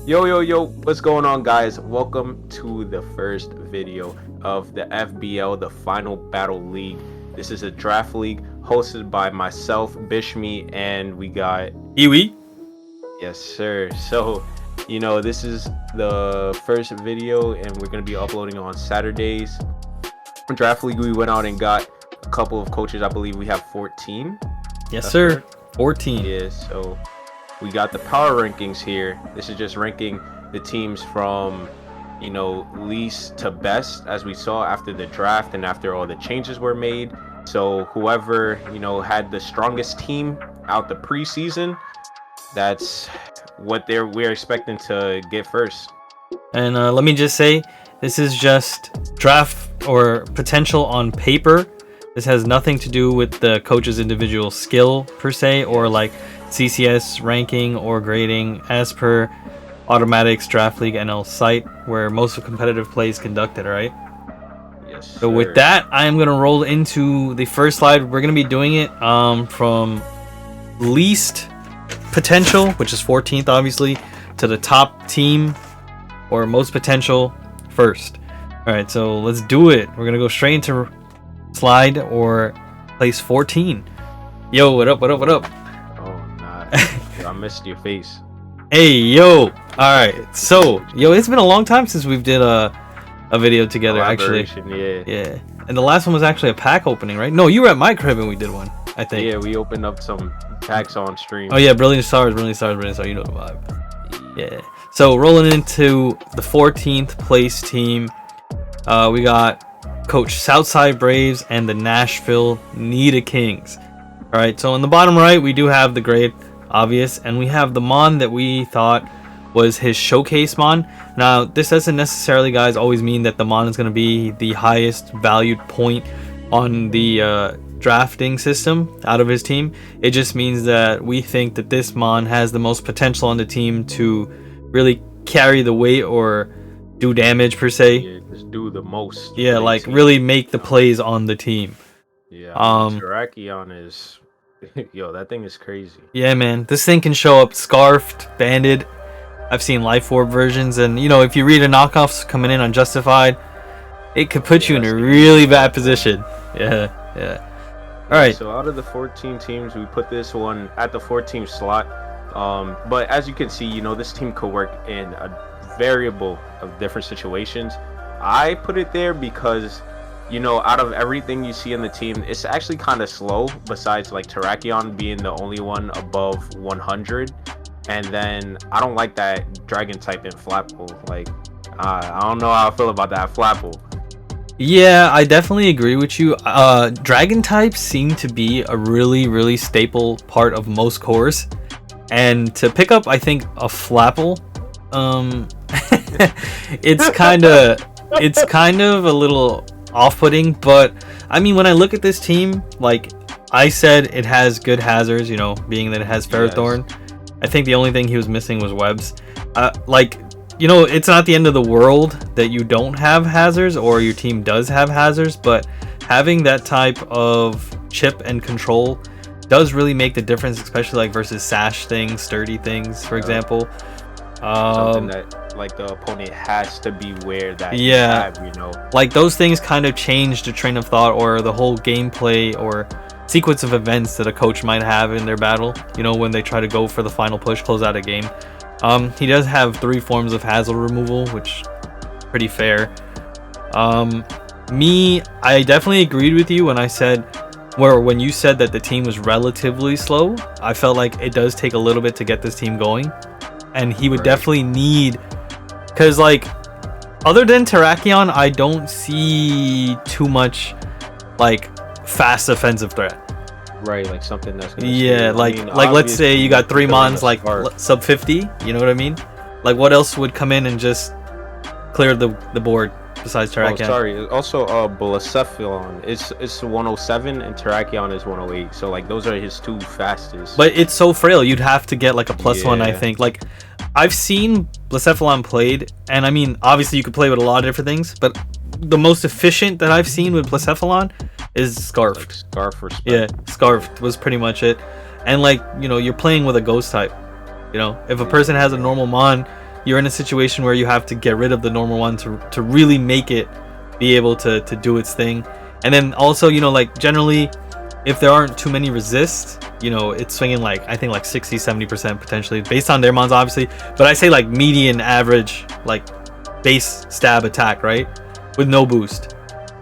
Yo, what's going on, guys? Welcome to the first video of the FBL, the Final Battle League. This is a draft league hosted by myself, Bishmi, and we got Iwi. Yes, sir. So, this is the first video, and we're going to be uploading on Saturdays. In draft league, we went out and got a couple of coaches. I believe we have 14. Yes, sir. 14. Yeah, so we got the power rankings here. This is just ranking the teams from, least to best, as we saw after the draft and after all the changes were made. So whoever, had the strongest team out the preseason, that's what we're expecting to get first. And let me just say, this is just draft or potential on paper. This has nothing to do with the coach's individual skill per se, or like CCS ranking or grading as per Automatics Draft League NL site, where most of competitive play is conducted, right? Yes, so with that, I am going to roll into the first slide. We're going to be doing it from least potential, which is 14th obviously, to the top team or most potential first. Alright, so let's do it. We're going to go straight into slide or place 14. Yo, what up? I missed your face. Hey, yo. Alright, so, it's been a long time since we've did a video together, actually. Yeah. And the last one was actually a pack opening, right? No, you were at my crib and we did one, I think. Yeah, we opened up some packs on stream. Oh, yeah, Brilliant Stars, you know the vibe. Yeah. So, rolling into the 14th place team, we got Coach Southside Braves and the Nashville Nidokings. Alright, so in the bottom right, we do have the grade, obvious, and we have the Mon that we thought was his showcase Mon. Now, this doesn't necessarily, guys, always mean that the Mon is going to be the highest valued point on the drafting system out of his team. It just means that we think that this Mon has the most potential on the team to really carry the weight or do damage per se. Yeah, just do the most. Yeah, like really make the plays on the team. Yeah, Terrakion is that thing is crazy. Yeah, man, this thing can show up scarfed, banded. I've seen Life Orb versions, and if you read a knockoffs coming in on Justified, it could put you in a really bad position. Yeah. All right. So out of the 14 teams, we put this one at the 14th slot. But as you can see, this team could work in a variable of different situations. I put it there because out of everything you see in the team, it's actually kind of slow, besides like Terrakion being the only one above 100. And then I don't like that dragon type in Flapple. Like, I don't know how I feel about that Flapple. Yeah, I definitely agree with you. Dragon types seem to be a really staple part of most cores. And to pick up, I think, a Flapple, it's kind of a little off-putting, but I mean, when I look at this team, like I said, it has good hazards, being that it has Ferrothorn. Yes. I think the only thing he was missing was webs. It's not the end of the world that you don't have hazards or your team does have hazards, but having that type of chip and control does really make the difference, especially like versus sash things, sturdy things, for example. Something that like the opponent has to beware that you have, like those things kind of change the train of thought or the whole gameplay or sequence of events that a coach might have in their battle, when they try to go for the final push, close out a game. He does have 3 forms of hazard removal, which pretty fair. I definitely agreed with you when you said that the team was relatively slow. I felt like it does take a little bit to get this team going, and he would definitely need, because like other than Terrakion, I don't see too much like fast offensive threat. Right, like something that's gonna let's say you got 3 Mons like sub 50, you know what I mean? Like what else would come in and just clear the board besides Terrakion? Oh, sorry. Also, Blacephalon it's 107 and Terrakion is 108. So like those are his 2 fastest. But it's so frail. You'd have to get like a +1, I think. Like I've seen Blacephalon played, and I mean, obviously you could play with a lot of different things, but the most efficient that I've seen with Blacephalon is Scarfed. Like Scarf or Spec. Yeah, Scarfed was pretty much it. And like, you're playing with a ghost type. If a person has a normal Mon, you're in a situation where you have to get rid of the normal one to really make it be able to do its thing. And then also, you know, like generally if there aren't too many resists, you know, it's swinging like I think like 60-70% potentially based on their mons obviously, but I say like median average like base stab attack, right, with no boost.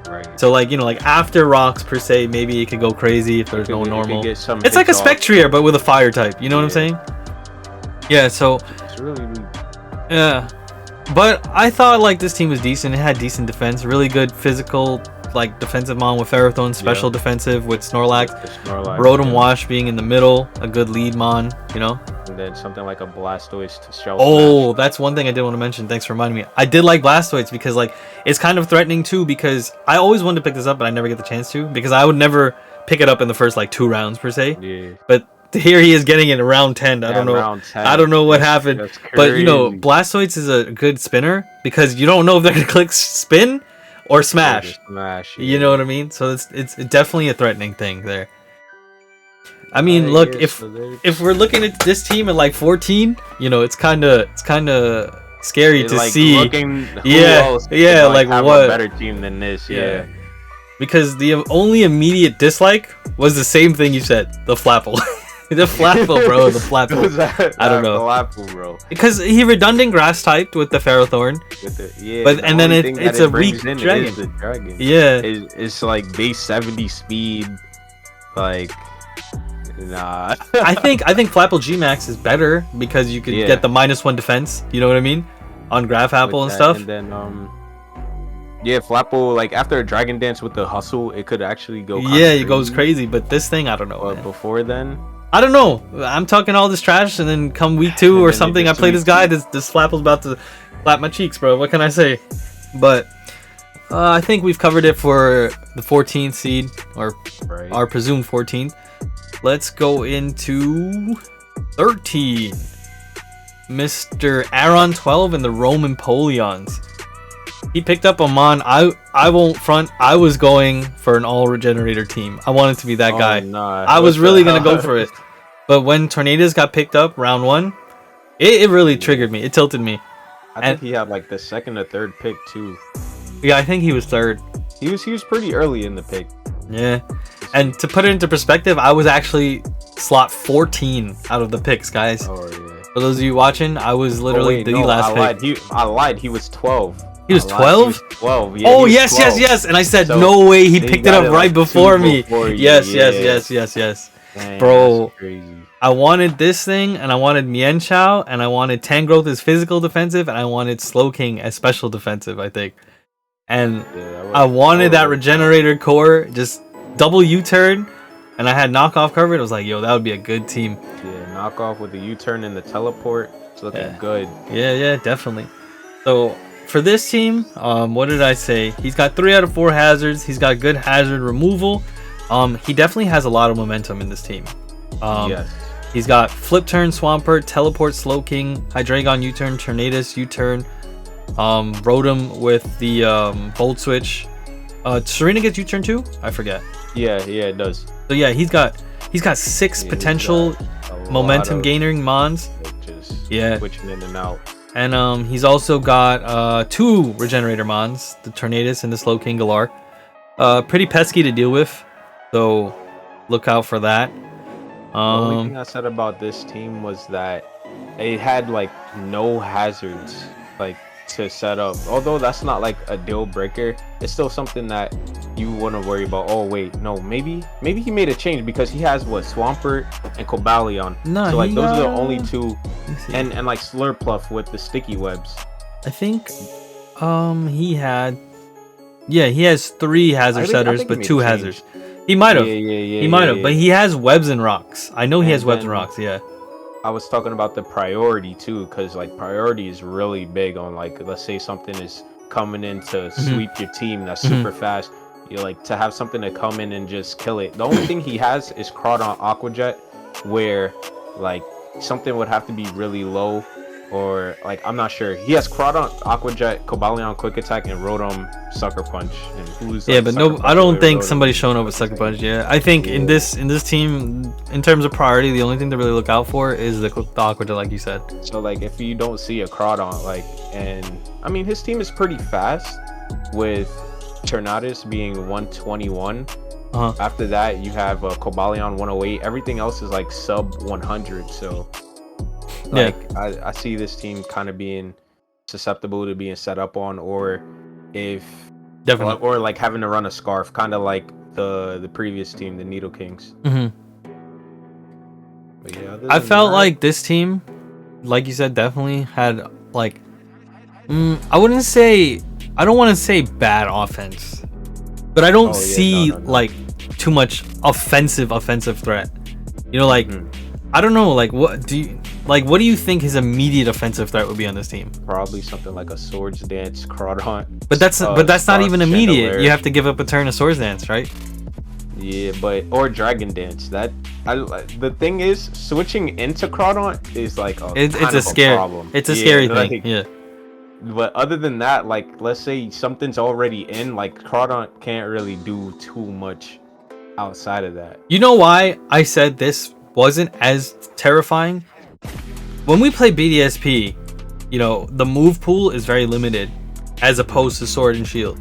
Right. So like, you know, like after rocks per se, maybe it could go crazy if there's no normal. It's like a Spectrier but with a fire type, you know what I'm saying? Yeah, so it's really yeah, but I thought like this team was decent. It had decent defense, really good physical like defensive mon with Ferrothorn, special defensive with Snorlax, Rotom-Wash being in the middle, a good lead mon, you know. And then something like a Blastoise to shell smash. That's one thing I did want to mention. Thanks for reminding me. I did like Blastoise because like it's kind of threatening too, because I always wanted to pick this up but I never get the chance to, because I would never pick it up in the first like 2 rounds per se. Yeah. But here he is getting it in round 10. I don't know. I don't know what happened. But you know, Blastoise is a good spinner because you don't know if they're gonna click spin or smash. You know what I mean? So it's definitely a threatening thing there. I mean, look, if we're looking at this team at like 14, you know, it's kind of scary to like see. Like what a better team than this, because the only immediate dislike was the same thing you said, the Flapple. The Flapple, bro, the Flapple. I don't know. Flapple, bro. Because he redundant grass typed with the Ferrothorn. But and then it's a weak dragon. Yeah. It's like base 70 speed, like. Nah. I think Flapple G-Max is better because you could get the -1 defense. You know what I mean? On Graph-Apple and stuff. And then Flapple, like after a Dragon Dance with the hustle, it could actually go. Yeah, it goes crazy. But this thing, I don't know. But before then, I don't know. I'm talking all this trash, and then come week 2 or something, I play this guy. This Flapple's about to slap my cheeks, bro. What can I say? But I think we've covered it for the 14th seed, or our presumed 14th. Let's go into 13. Mr. Aaron 12 and the Roman Polions. He picked up a mon. I won't front. I was going for an all regenerator team. I wanted to be that guy. Nah, I was really gonna go for it. But when Tornadus got picked up round 1, it really triggered me. It tilted me. I think he had like the 2nd or 3rd pick too. Yeah, I think he was 3rd. He was pretty early in the pick. Yeah. And to put it into perspective, I was actually slot 14 out of the picks, guys. Oh yeah. For those of you watching, I was literally last pick. I lied. He was 12. He was 12? 12. Yeah, oh, yes, 12. yes. And I said, so no way he picked it up right before me. Yes. Man, bro, I wanted this thing, and I wanted Mienshao, and I wanted Tangrowth as physical defensive, and I wanted Slowking as special defensive, I think. And I wanted that regenerator core, just double U-turn, and I had knockoff covered. I was like, yo, that would be a good team. Yeah, knockoff with the U-turn and the teleport. It's looking good. Yeah, definitely. So for this team, what did I say? He's got 3 out of 4 hazards. He's got good hazard removal. He definitely has a lot of momentum in this team. Yes. He's got Flip Turn, Swampert, Teleport, Slowking, Hydreigon U-turn, Tornadus U-turn, Rotom with the Volt Switch. Tsareena gets U-turn too? I forget. Yeah, it does. So yeah, he's got 6 potential momentum gaining mons. Just switching in and out. And he's also got 2 regenerator mons, the Tornadus and the Slowking-Calar. Pretty pesky to deal with, so look out for that. The only thing I said about this team was that it had like no hazards like to set up. Although that's not like a deal breaker, it's still something that you want to worry about. Oh wait, no, maybe he made a change because he has what, Swampert and Cobalion. No, so like those are the only 2, and like Slurpluff with the sticky webs. I think he had. Yeah, he has 3 hazard setters, but 2 hazards. He might have. He might have, but he has webs and rocks. I know he has webs and rocks, yeah. I was talking about the priority too, because like priority is really big on like, let's say something is coming in to sweep your team that's super fast. You like to have something to come in and just kill it. The only thing he has is Crawdon Aqua Jet, where like something would have to be really low or like I'm not sure. He has Crawdon, Aqua Jet, Cobalion, Quick Attack, and Rotom Sucker Punch. And who's Yeah, but no, I don't think somebody's showing up with Sucker Like, Punch. Yeah, I think in this team, in terms of priority, the only thing to really look out for is the Aqua Jet, like you said. So like if you don't see a Crawdon, like, and I mean his team is pretty fast with Tornadus being 121. After that you have Cobalion 108. Everything else is like sub 100. So like I see this team kind of being susceptible to being set up on, or if or like having to run a Scarf, kind of like the previous team, the Nidokings. But yeah, I felt like this team, like you said, definitely had like I don't want to say bad offense, but I don't see like too much offensive threat. You know, like I don't know, like what do you think his immediate offensive threat would be on this team? Probably something like a Swords Dance, Crawdon. But that's not even immediate. Chandelure. You have to give up a turn of Swords Dance, right? Yeah, or Dragon Dance. The thing is, switching into Crawdon is like it's a problem. It's a scary thing. Like, yeah. But other than that, like let's say something's already in, like Crawdon can't really do too much outside of that. You know why I said this wasn't as terrifying? When we play BDSP, you know, the move pool is very limited as opposed to Sword and Shield.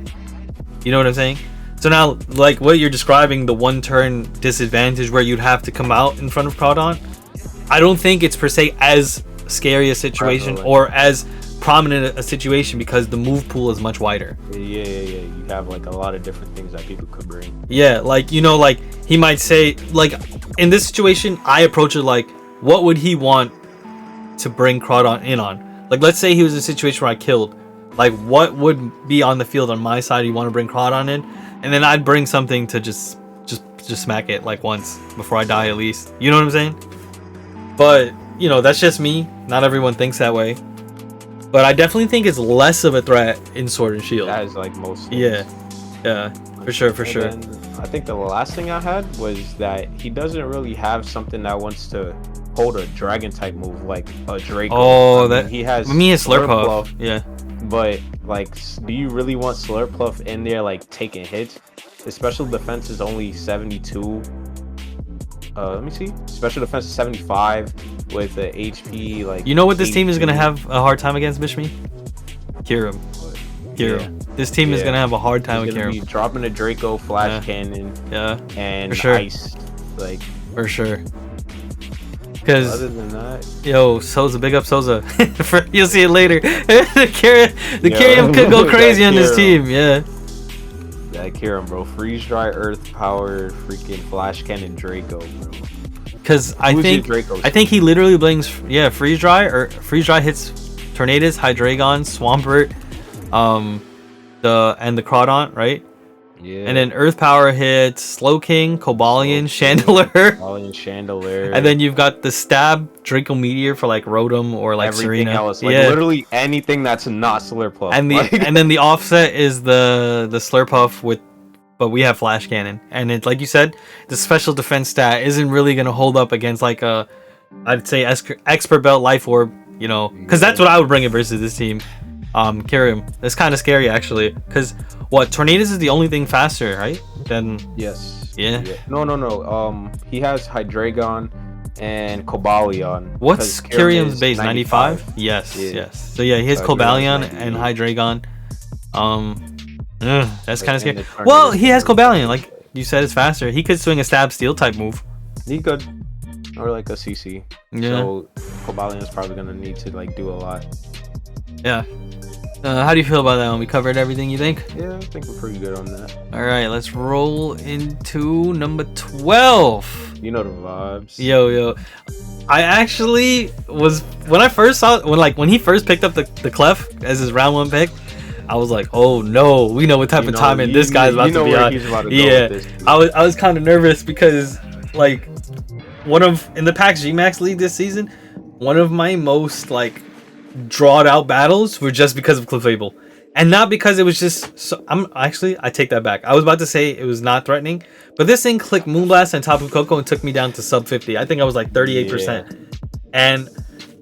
You know what I'm saying? So now, like what you're describing, the one turn disadvantage where you'd have to come out in front of Crawdon, I don't think it's per se as scary a situation or as prominent a situation because the move pool is much wider. Yeah. You have like a lot of different things that people could bring. Yeah, like, you know, like he might say, like in this situation, I approach it like, what would he want to bring Crawdon in on? Like, let's say he was in a situation where I killed. Like, what would be on the field on my side you want to bring Crawdon in? And then I'd bring something to just smack it like once before I die at least. You know what I'm saying? But, you know, that's just me. Not everyone thinks that way. But I definitely think it's less of a threat in Sword and Shield. That is like most things. Yeah, for sure. Then I think the last thing I had was that he doesn't really have something that wants to hold a dragon type move like a Draco. Oh, he has. I mean, it's Slurput. Yeah. But like, do you really want Slurput in there like taking hits? His special defense is only 72. Let me see. Special defense is 75 with the HP like. You know what this team is gonna have a hard time against, Bishmi? Kyurem. This team is gonna have a hard time with Kyurem. Dropping a Draco, Flash Cannon. Yeah. And for sure. Ice, like. For sure. Because other than that, yo, Souza, big up Souza. You'll see it later. the Kyurem could go crazy on this team. Yeah. That Kyurem, bro. Freeze Dry, Earth Power, freaking Flash Cannon, Draco, bro. Because I think he literally brings Freeze Dry, or Freeze Dry hits Tornadus, Hydreigon, Swampert, the Crawdon, right? Yeah. And then Earth Power hits Slowking, Cobalion, Chandelure. And then you've got the Stab, Draco Meteor for like Rotom or like everything Tsareena. Else. Like literally anything that's not Slurpuff. And and then the offset is the Slurpuff but we have Flash Cannon. And it, like you said, the special defense stat isn't really gonna hold up against like I'd say Expert Belt Life Orb, you know, because that's what I would bring it versus this team. Kyurem. That's kind of scary actually, because Tornadus is the only thing faster, right? Then yes. Yeah. No. He has Hydreigon and Cobalion. What's Kyurem's base? 95? Yes. So yeah, he has Cobalion and Hydreigon. That's kind of scary. Well, he has Cobalion, like you said, it's faster. He could swing a Stab Steel type move. He could, or like a CC. Yeah. So Cobalion is probably gonna need to like do a lot. Yeah. How do you feel about that one? We covered everything, you think? Yeah, I think we're pretty good on that. All right, let's roll into number 12. You know the vibes. Yo. I actually was, when I first saw, when he first picked up the Clef as his round 1 pick, I was like, oh no, we know what type of timing this guy's about to be on. He's about to go with this, I was kind of nervous because like in the PAX Gmax League this season, one of my most like drawed out battles were just because of Clefable, and not because it was just I take that back. I was about to say it was not threatening, but this thing clicked Moonblast on top of Coco and took me down to sub 50. I think I was like 38%. And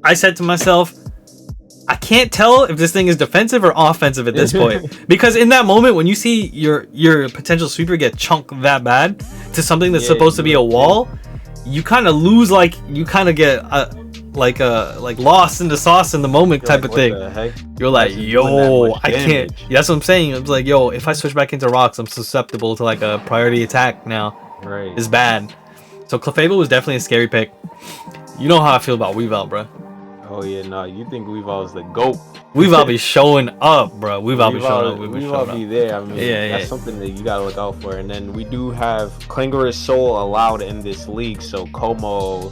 I said to myself, I can't tell if this thing is defensive or offensive at this point. Because in that moment, when you see your potential sweeper get chunked that bad to something that's supposed to be a wall, you kind of lose, like, you kind of get like lost in the sauce in the moment type of thing. You're like, yo, I can't. Yeah, that's what I'm saying. It's like, yo, if I switch back into rocks, I'm susceptible to like a priority attack now. Right. It's bad. So Clefable was definitely a scary pick. You know how I feel about Weavile, bro. Oh yeah, nah. You think Weavile is the GOAT? Weavile be showing up, bro. Weavile be showing up. Weavile be there. I mean, that's something that you gotta look out for. And then we do have Clangorous Soul allowed in this league. So Kommo-o,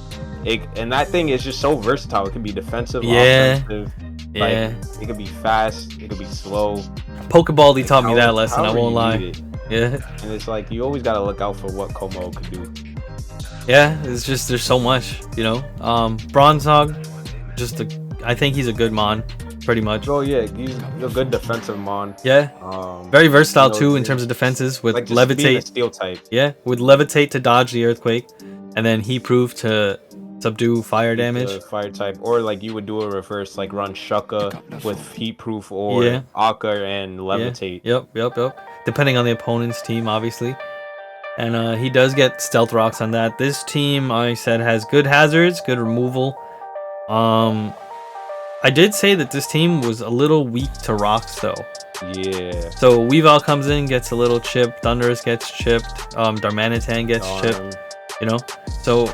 and that thing is just so versatile. It can be defensive, offensive. Like, it could be fast. It could be slow. Pokeball, taught me that lesson. I won't lie. Yeah. And it's like you always gotta look out for what Kommo-o could do. Yeah, it's just there's so much, you know. Bronzong, I think he's a good mon, pretty much. Oh yeah, he's a good defensive mon. Yeah. Very versatile too in terms of defenses with like levitate. Steel type. Yeah, with levitate to dodge the earthquake, and then he proved to subdue fire damage. Fire type, or like you would do a reverse, like run Shucka with heat proof or Akka and levitate. Yep. Depending on the opponent's team, obviously. And he does get stealth rocks on that. This team, I said, has good hazards, good removal. I did say that this team was a little weak to rocks, though. Yeah. So Weavile comes in, gets a little chipped. Thundurus gets chipped. Darmanitan gets chipped. You know, so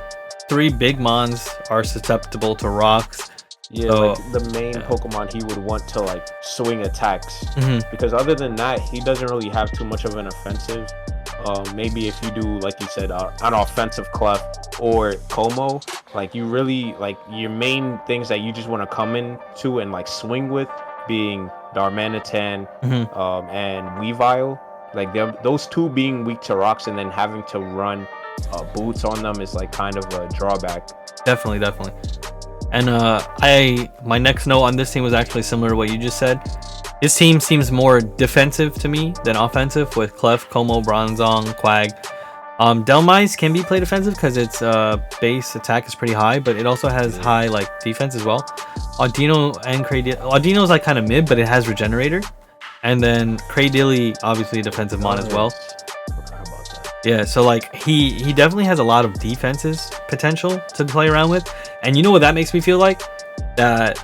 3 big mons are susceptible to rocks. Yeah, so, like the main Pokemon he would want to like swing attacks, because other than that, he doesn't really have too much of an offensive. Maybe if you do, like you said, an offensive Clef or Kommo, like you really like your main things that you just want to come in to and like swing with, being Darmanitan and Weavile. Like those 2 being weak to rocks and then having to run boots on them is like kind of a drawback. Definitely. And my next note on this team was actually similar to what you just said. His team seems more defensive to me than offensive with Clef, Kommo, Bronzong, Quag. Dhelmise can be played offensive because its base attack is pretty high, but it also has high like defense as well. Audino and Cradily. Audino's like kind of mid, but it has Regenerator. And then Cradily, obviously a defensive mon as well. Yeah, so like he definitely has a lot of defenses potential to play around with. And you know what that makes me feel like? That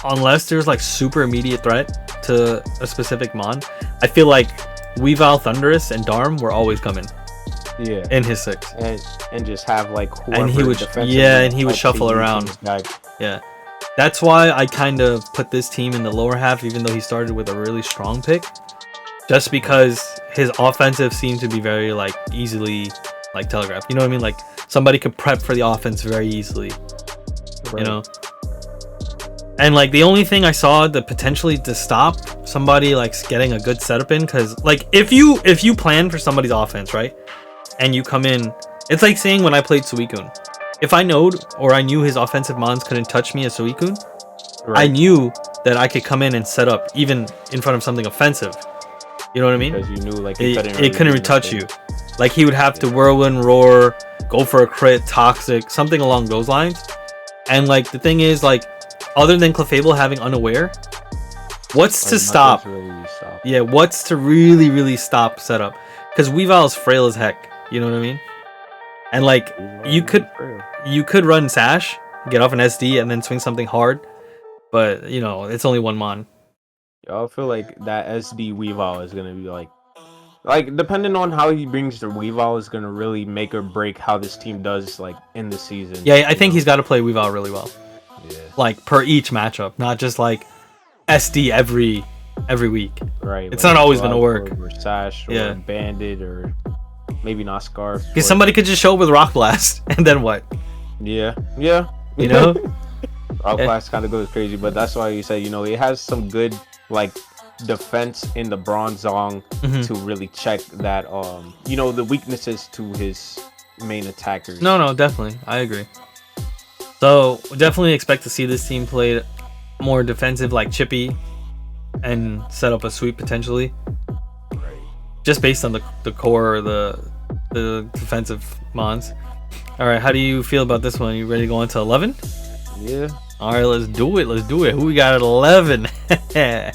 unless there's like super immediate threat to a specific mon, I feel like Weavile, Thundurus, and Darm were always coming. Yeah. In his 6. And just have like whoever and he would shuffle around. Yeah. That's why I kind of put this team in the lower half, even though he started with a really strong pick. Just because his offensive seemed to be very like easily like telegraphed. You know what I mean? Like somebody could prep for the offense very easily. Right. You know? And like the only thing I saw that potentially to stop somebody like getting a good setup in, because like if you plan for somebody's offense, right, and you come in, it's like saying when I played Suicune, if I knowed or I knew his offensive mons couldn't touch me as Suicune, I knew that I could come in and set up even in front of something offensive. You know what I mean? Because you knew like it couldn't touch you. Like he would have to Whirlwind Roar, go for a crit, Toxic, something along those lines. And like the thing is, like, other than Clefable having Unaware, what's to stop? Yeah, what's to really stop setup? Because Weavile is frail as heck. You know what I mean? And like you could run Sash, get off an SD, and then swing something hard. But you know, it's only 1 mon. I feel like that SD Weavile is gonna be like depending on how he brings the Weavile is gonna really make or break how this team does like in the season. Yeah, I think he's got to play Weavile really well. Yeah. Like per each matchup, not just like SD every week. Right. It's like not always gonna work. Or Sash or Bandit or maybe not Scarf. Because somebody could just show up with Rock Blast and then what? Yeah. You know? Rock Blast kind of goes crazy, but that's why you say, you know, it has some good like defense in the Bronzong to really check that you know, the weaknesses to his main attackers. No, definitely. I agree. So definitely expect to see this team played more defensive like Chippy and set up a sweep potentially. Right. Just based on the core or the defensive mons. Alright, how do you feel about this one? You ready to go on to 11? Yeah. All right, let's do it. Let's do it. Who we got at 11? I'm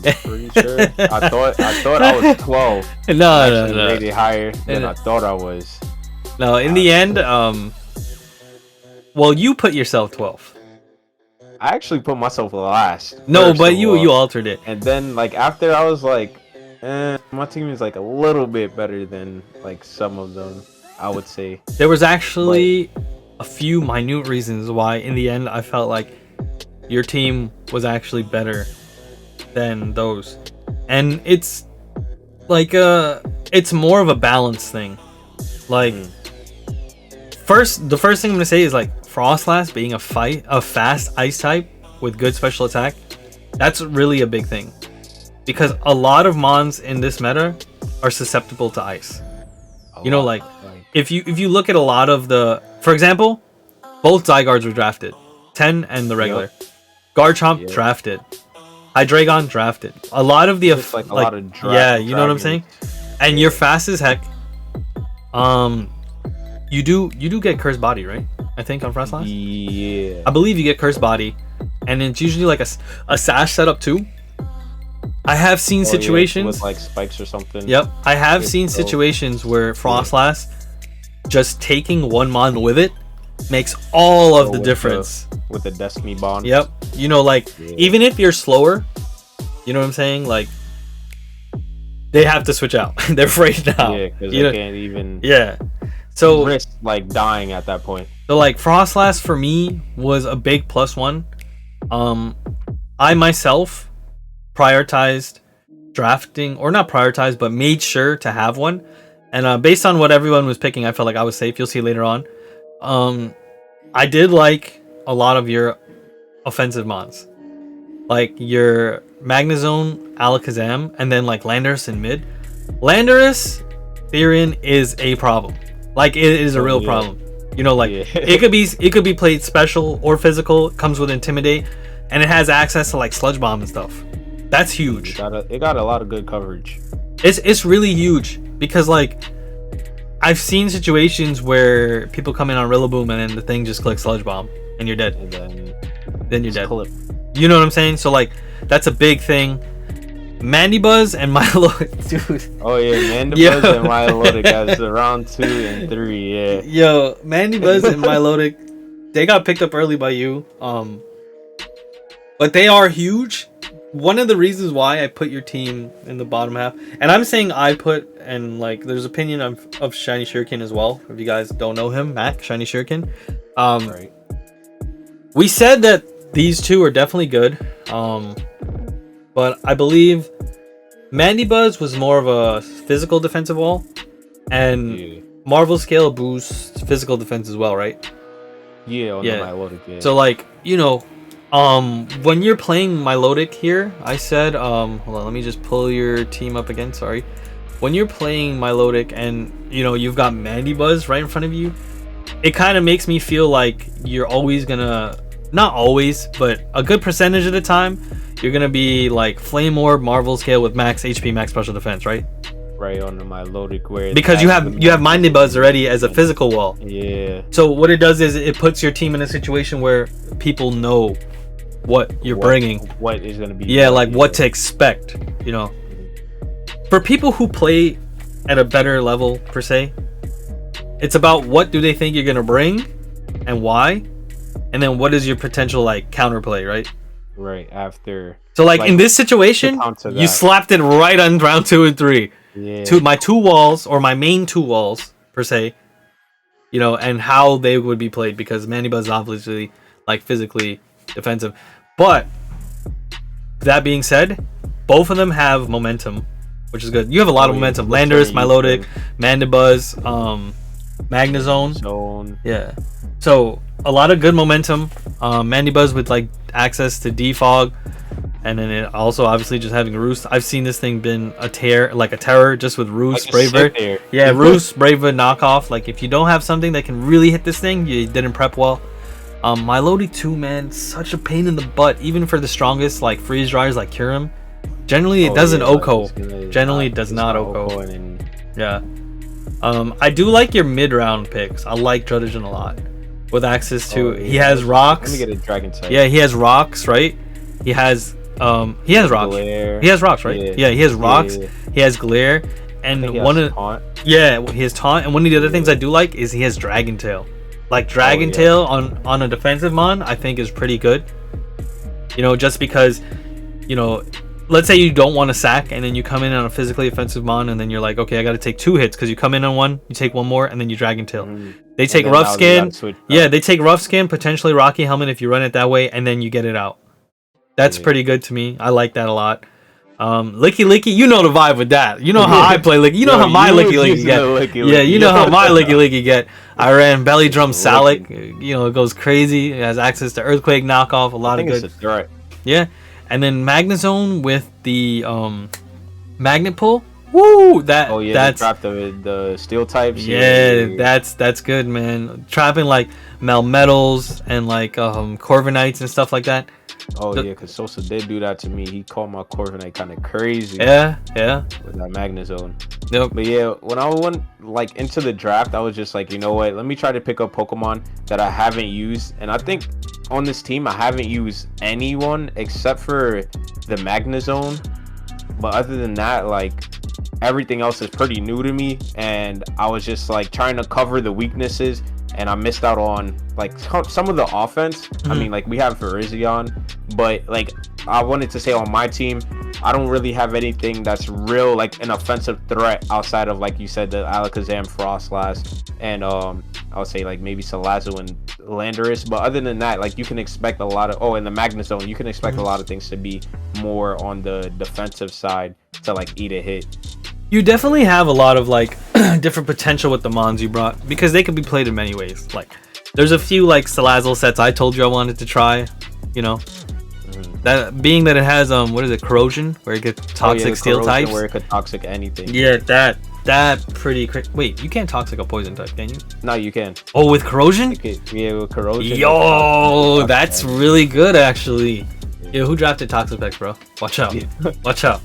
pretty sure. I thought I was 12. No. Rated higher than I thought I was. No, in the end, well, you put yourself 12th. I actually put myself last. No, but you altered it. And then like after I was like, my team is like a little bit better than like some of them, I would say. There was actually a few minute reasons why in the end I felt like your team was actually better than those. And it's like it's more of a balance thing. Like the first thing I'm gonna say is like Frosslass being a fast ice type with good special attack. That's really a big thing. Because a lot of mons in this meta are susceptible to ice. You know, like if you look at a lot of the, for example, both Zygardes were drafted, 10 and the regular. Garchomp drafted, Hydreigon drafted. A lot of the like a lot of yeah, you know what I'm saying. And you're fast as heck. You do get Cursed Body, right? I think on Frosslass. Yeah. I believe you get Cursed Body, and it's usually like a sash setup too. I have seen situations with like spikes or something. Yep, I have seen situations where Frosslass just taking one mon with it makes all of the difference. With the Destiny Bond. Yep, you know, like even if you're slower, you know what I'm saying, like they have to switch out. They're afraid now. Yeah, because they can't even. Yeah. So risk like dying at that point. So like Frosslass for me was a big +1. I myself prioritized drafting, or not prioritized, but made sure to have one. And based on what everyone was picking, I felt like I was safe. You'll see later on. I did like a lot of your offensive mons, like your Magnezone, Alakazam, and then like Landorus in mid. Landorus Therian is a problem. Like it is a real problem. You know, like it could be played special or physical. It comes with Intimidate, and it has access to like Sludge Bomb and stuff. That's huge. It got a lot of good coverage. It's really huge because like I've seen situations where people come in on Rillaboom and then the thing just clicks Sludge Bomb and you're dead. And then you're dead. You know what I'm saying? So like that's a big thing. Mandibuzz and Milotic, dude. Oh yeah, Mandibuzz and Milotic as the round 2 and 3, yeah. Yo, Mandibuzz and Milotic, they got picked up early by you. But they are huge. One of the reasons why I put your team in the bottom half, and I'm saying I put, and like there's opinion of Shiny Shuriken as well. If you guys don't know him, Mac, Shiny Shuriken. Right. We said that these two are definitely good. But I believe Mandibuzz was more of a physical defensive wall, and Marvel Scale boosts physical defense as well, right? Yeah, on the Milotic, yeah. So like, you know, when you're playing Milotic here, I said, hold on, let me just pull your team up again, sorry. When you're playing Milotic and, you know, you've got Mandibuzz right in front of you, it kind of makes me feel like you're always gonna, not always, but a good percentage of the time, you're gonna be like Flame Orb, Marvel Scale with max HP, max special defense, right? Right on the Milotic, where because you have Mandibuzz already as a physical wall. Yeah. So what it does is it puts your team in a situation where people know what you're bringing. What is gonna be? Yeah, like what to expect. You know, for people who play at a better level per se, it's about what do they think you're gonna bring, and why, and then what is your potential like counterplay, right? Right after. So like in this situation, you slapped it right on round 2 and 3. Yeah. My two walls, or my main 2 walls per se, you know, and how they would be played, because Mandibuzz is obviously like physically defensive. But that being said, both of them have momentum, which is good. You have a lot of momentum. Landorus, Milotic, Mandibuzz, Magnezone. Yeah. So a lot of good momentum. Mandibuzz with like access to defog, and then it also obviously just having Roost. I've seen this thing been a terror just with Roost, like Bravebird. Yeah, Roost, Bravebird knockoff. Like if you don't have something that can really hit this thing, you didn't prep well. Milotic too, man, such a pain in the butt, even for the strongest like freeze dryers like Kyurem. Generally it doesn't OHKO. Generally it does not OHKO. Yeah. I do like your mid-round picks. I like Druddigon a lot. with access to. Oh, yeah. He has rocks. Let me get a dragon type. Yeah, he has rocks, right? He has rocks. Glare. He has rocks, right? Yeah, he has rocks. Yeah. He has glare, and He one has of taunt. yeah, he has taunt. And one of the other things I do like is he has Dragon Tail. Like Dragon Tail on a defensive mon, I think is pretty good. You know, just because, you know, let's say you don't want to sack and then you come in on a physically offensive mon and then you're like, okay, I got to take 2 hits because you come in on 1, you take 1 more, and then you Dragon Tail. They take Rough Skin. They take Rough Skin, potentially Rocky Helmet if you run it that way, and then you get it out. That's pretty good to me. I like that a lot. Lickilicky, you know the vibe with that. You know how I play Licky. You know how my Lickilicky get. Yeah, you know how my Lickilicky get. I ran Belly Drum Salic. You know, it goes crazy. It has access to Earthquake knockoff. A lot of good. It's a threat. Yeah, and then Magnezone with the Magnet Pull. Woo! That's trap the steel types. Yeah, that's good, man. Trapping like Melmetals and like Corviknights and stuff like that. Oh yeah, because Sosa did do that to me. He called my Corviknight kind of crazy. Yeah. With that Magnezone. Yep. But yeah, when I went like into the draft, I was just like, you know what? Let me try to pick up Pokemon that I haven't used, and I think on this team I haven't used anyone except for the Magnezone. But other than that, like everything else is pretty new to me, and I was just like trying to cover the weaknesses. And I missed out on like some of the offense. I mean, like we have Virizion, but like I wanted to say on my team, I don't really have anything that's real like an offensive threat outside of, like you said, the Alakazam, Frosslass, and I would say like maybe Salazzle and Landorus. But other than that, like you can expect a lot of and the Magnezone, you can expect a lot of things to be more on the defensive side to like eat a hit. You definitely have a lot of like different potential with the mons you brought because they can be played in many ways. Like there's a few like Salazzle sets I told you I wanted to try, you know. That being that it has what is it, corrosion, where it gets toxic steel types, where it could toxic anything. Yeah, that pretty wait, you can't toxic a poison type, can you? No, you can. Oh, with corrosion? Yeah, with corrosion. Yo, that's really good actually. Yo, who drafted Toxapex, bro? Watch out. Watch out.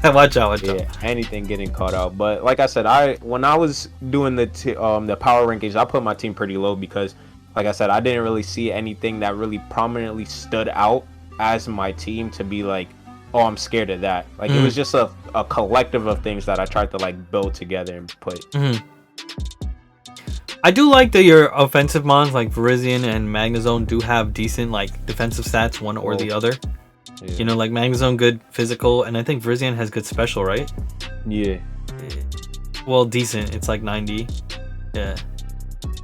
Watch out. Anything getting caught out. But like I said, when I was doing the power rankings, I put my team pretty low because, like I said, I didn't really see anything that really prominently stood out as my team to be like, oh, I'm scared of that. Like it was just a collective of things that I tried to like build together and put. I do like that your offensive mons like Virizion and Magnezone do have decent like defensive stats, one or the other. Yeah. You know, like Magnezone good physical, and I think Virizion has good special, right? Yeah. Well, decent. It's like 90. Yeah.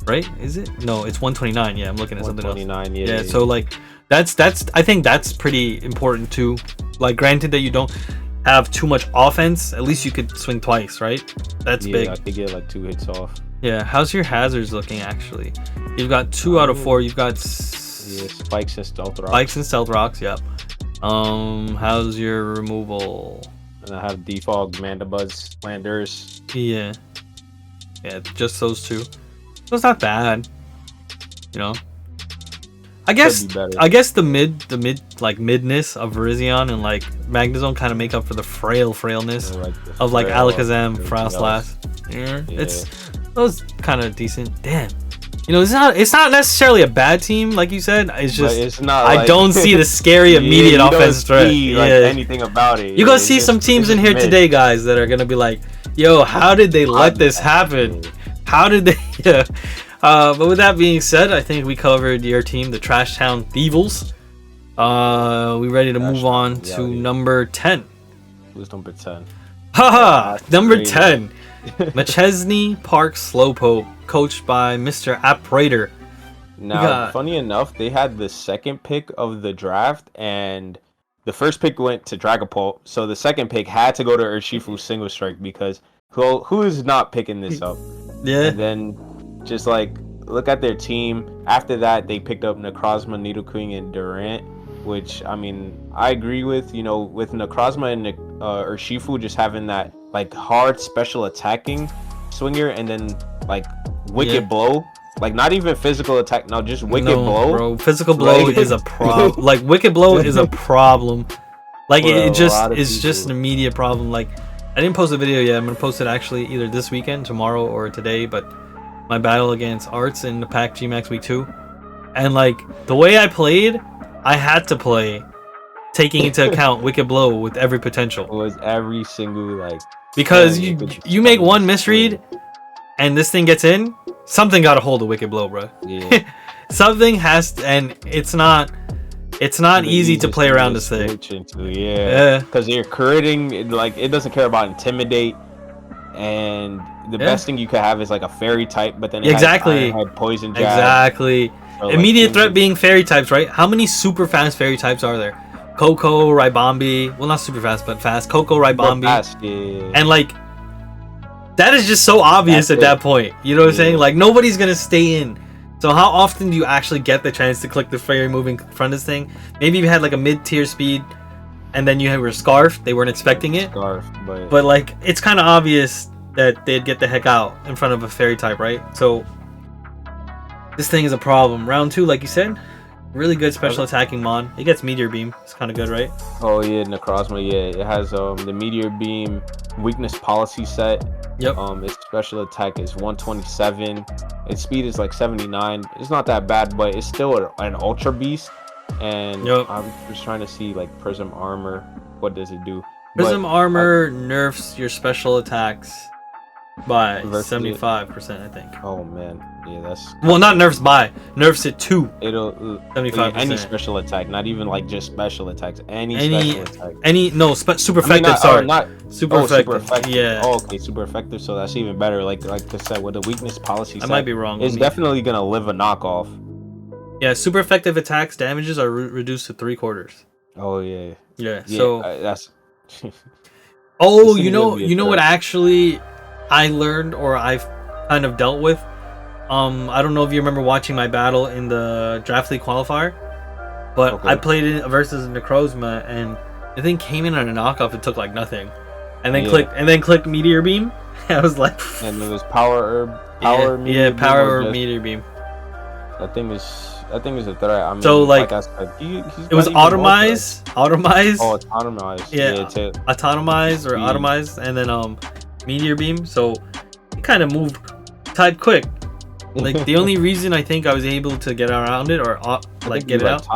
Right? Is it? No, it's 129. Yeah, I'm looking at something else. 129. Yeah. So like that's I think that's pretty important too. Like granted that you don't have too much offense, at least you could swing twice, right? That's big. I could get like 2 hits off. Yeah, how's your hazards looking actually? You've got 2 out of 4. You've got spikes and stealth rocks. Spikes and stealth rocks, yep. How's your removal? And I have defog, Mandibuzz, Landorus. Yeah, just those 2. So it's not bad, you know. I guess the midness of Virizion and like Magnezone kind of make up for the frailness of like Alakazam, Frosslass. Yeah, it's those kind of decent. Damn, you know, it's not necessarily a bad team like you said. It's just it's not. I don't see the scary immediate offense threat. Anything about it. You're gonna see some teams in here today, guys, that are gonna be like, "Yo, how did they let this happen? How did they?" Yeah. But with that being said, I think we covered your team, the Trash Town Thievals. We ready to move on to number 10? Who's number 10? Haha! Number 10. Machesney Park Slowpoke, coached by Mr. Apprater. Now, funny enough, they had the second pick of the draft, and the first pick went to Dragapult, so the second pick had to go to Urshifu Single Strike because who is not picking this up? Yeah. And then just like look at their team. After that, they picked up Necrozma, Nidoking, and Durant, which I mean I agree with. You know, with Necrozma and Urshifu just having that like hard special attacking swinger, and then like Wicked Blow. Like not even physical attack, no, just Wicked Blow. Bro, physical blow is a problem. Like Wicked Blow is a problem. Like it's just an immediate problem. Like I didn't post a video yet. I'm gonna post it actually either this weekend, tomorrow, or today. But my battle against Arts in the Pack Gmax Week 2. And like the way I played, I had to play taking into account Wicked Blow with every potential. It was every single like because you make one misread and this thing gets in, something got a hold of Wicked Blow, bro. Yeah. Something has to, and it's not easy to play around this thing. Yeah. Because you're critting, like it doesn't care about Intimidate, and the best thing you could have is like a Fairy type, but then it exactly had Poison Jab. Exactly. So, immediate threat being Fairy types, right? How many super fast Fairy types are there? Coco, Ribombi. Well, not super fast, but fast. Coco, Ribombi. Fast, yeah. And like, that is just so obvious at that point. You know what I'm saying? Like, nobody's gonna stay in. So how often do you actually get the chance to click the Fairy move in front of this thing? Maybe you had like a mid-tier speed, and then you had your Scarf. They weren't expecting it. Scarf, but like, it's kind of obvious that they'd get the heck out in front of a Fairy type, right? So this thing is a problem. Round 2, like you said, really good special attacking mon. It gets Meteor Beam. It's kind of good, right? Oh yeah, Necrozma. Yeah, it has the Meteor Beam weakness policy set. Yep. Its special attack is 127. Its speed is like 79. It's not that bad, but it's still an Ultra Beast. And I'm just trying to see like Prism Armor. What does it do? Prism Armor nerfs your special attacks by 75%, I think. Oh man, yeah, that's well, not nerfs it to. It'll 75%. Any special attack, not even like just special attacks. Any special attack. Super effective. Super effective. Yeah. Oh, okay, super effective. So that's even better. Like I said, with the weakness policy, I might be wrong. It's definitely gonna live a knockoff. Yeah, super effective attacks damages are reduced to 3/4. Oh yeah. Yeah. So that's. Oh, you know what actually I learned, or I've kind of dealt with. I don't know if you remember watching my battle in the Draft League qualifier, but I played it versus Necrozma, and the thing came in on a knockoff. It took like nothing, and then clicked Meteor Beam. I was like, and it was Power Meteor Beam. That thing is a threat. I mean, so like I said, it was Automize. Oh, it's Automize. Yeah, Automize or Automize, and then Meteor Beam. So it kind of moved type quick. Like the only reason I think I was able to get around it or get it out.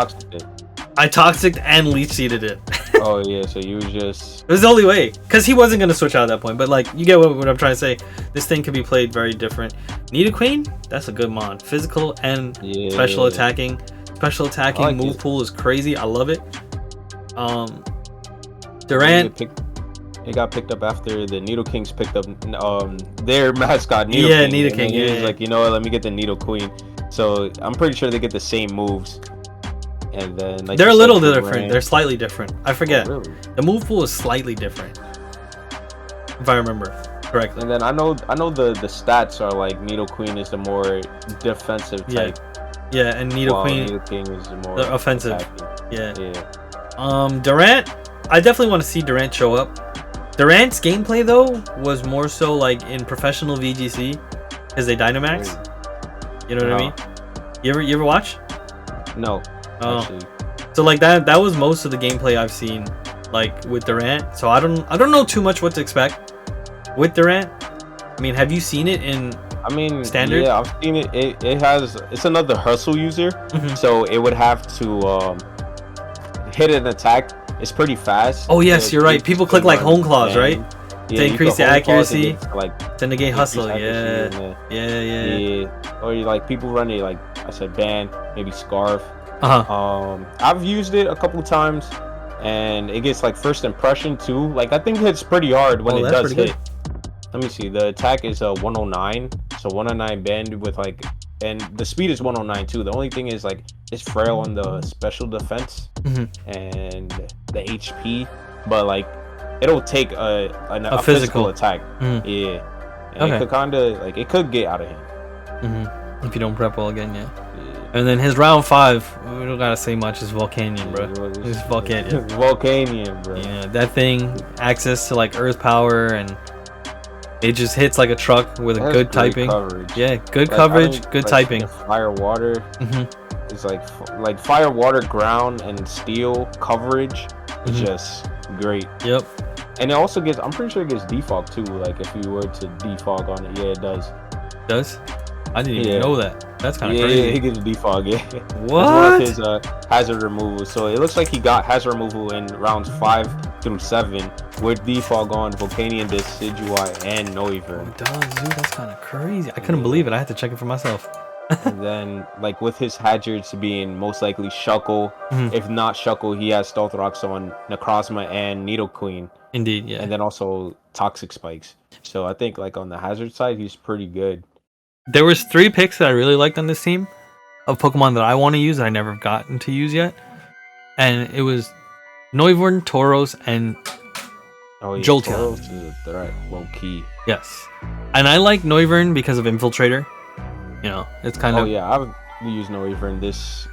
I Toxic and Leech Seeded it. Oh yeah, so you just. It was the only way, because he wasn't gonna switch out at that point. But like, you get what I'm trying to say. This thing can be played very different. Nidoking, that's a good mon. Physical and special attacking. Special attacking move pool is crazy. I love it. Durant. It got picked up after the Nidokings picked up their mascot Nidoking. Yeah, Nidoking. He was like, you know what, let me get the Nidoqueen. So I'm pretty sure they get the same moves. And then like they're a little different. They're slightly different. I forget. Oh, really? The move pool is slightly different, if I remember correctly. And then I know the stats are like Nidoqueen is the more defensive type. Yeah, and Nidoking is the more offensive. Attacking. Yeah. Durant, I definitely want to see Durant show up. Durant's gameplay though was more so like in professional VGC because they Dynamax. You know what I mean? You ever watch? No. Oh, so like that was most of the gameplay I've seen, like with Durant. So I don't know too much what to expect with Durant. I mean, have you seen it in? I mean, standard? Yeah, I've seen it. It's another hustle user, so it would have to hit an attack. It's pretty fast. Oh yes, you're right. People click like Home Claws, right? To increase the accuracy, to negate hustle. Yeah. Or like people run it like I said, Band, maybe Scarf. I've used it a couple times, and it gets like first impression too. Like I think it hits pretty hard when it does hit. Let me see. The attack is 109, so 109 band with like, and the speed is 109 too. The only thing is like it's frail on the special defense and the HP, but like it'll take a physical attack. Yeah, and it could kind of like it could get out of hand if you don't prep well again. Yeah. And then his round 5, we don't gotta say much, is Volcanion, bro. It's Volcanion. Volcanion, bro. Yeah, that thing, access to like Earth power, and it just hits like a truck with a good typing. Coverage. Yeah, good coverage, good typing. Fire, water. It's like fire, water, ground, and steel coverage. It's just great. Yep. And it also gets, I'm pretty sure it gets defog too. Like if you were to defog on it, yeah, it does. Does? I didn't even know that. That's kind of Yeah, crazy. he gets defog. Yeah. What? That's one of his hazard removal. So it looks like he got hazard removal in rounds 5 through 7 with defog on Volcanion, Decidueye, and Noivern. It does, dude. That's kind of crazy. I couldn't believe it. I had to check it for myself. And then, like, with his hazards being most likely Shuckle, if not Shuckle, he has Stealth Rocks on Necrozma and Nidoqueen. Indeed, yeah. And then also Toxic Spikes. So I think, like, on the hazard side, he's pretty good. There was 3 picks that I really liked on this team of Pokemon that I want to use that I never gotten to use yet. And it was Noivern, Tauros, and Jolteon. Tauros is a threat, low key. Yes. And I like Noivern because of Infiltrator. You know, it's kind of... Oh, yeah, I've used Noivern this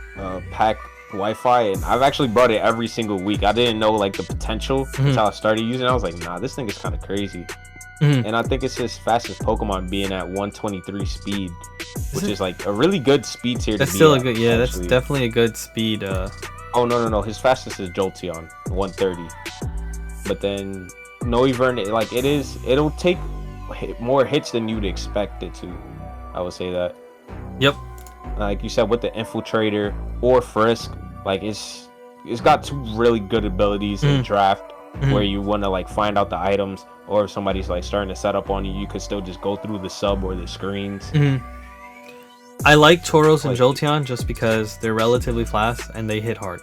pack Wi-Fi, and I've actually brought it every single week. I didn't know, like, the potential until I started using it. I was like, nah, this thing is kind of crazy. And I think it's his fastest Pokemon being at 123 speed, which is like a really good speed tier. That's still a good, yeah, that's definitely a good speed. Oh, no. His fastest is Jolteon, 130. But then Noivern, it'll take more hits than you'd expect it to. I would say that. Yep. Like you said, with the Infiltrator or Frisk, like it's got 2 really good abilities in draft where you want to like find out the items, or if somebody's like starting to set up on you, you could still just go through the sub or the screens. I like Tauros and Jolteon just because they're relatively fast and they hit hard.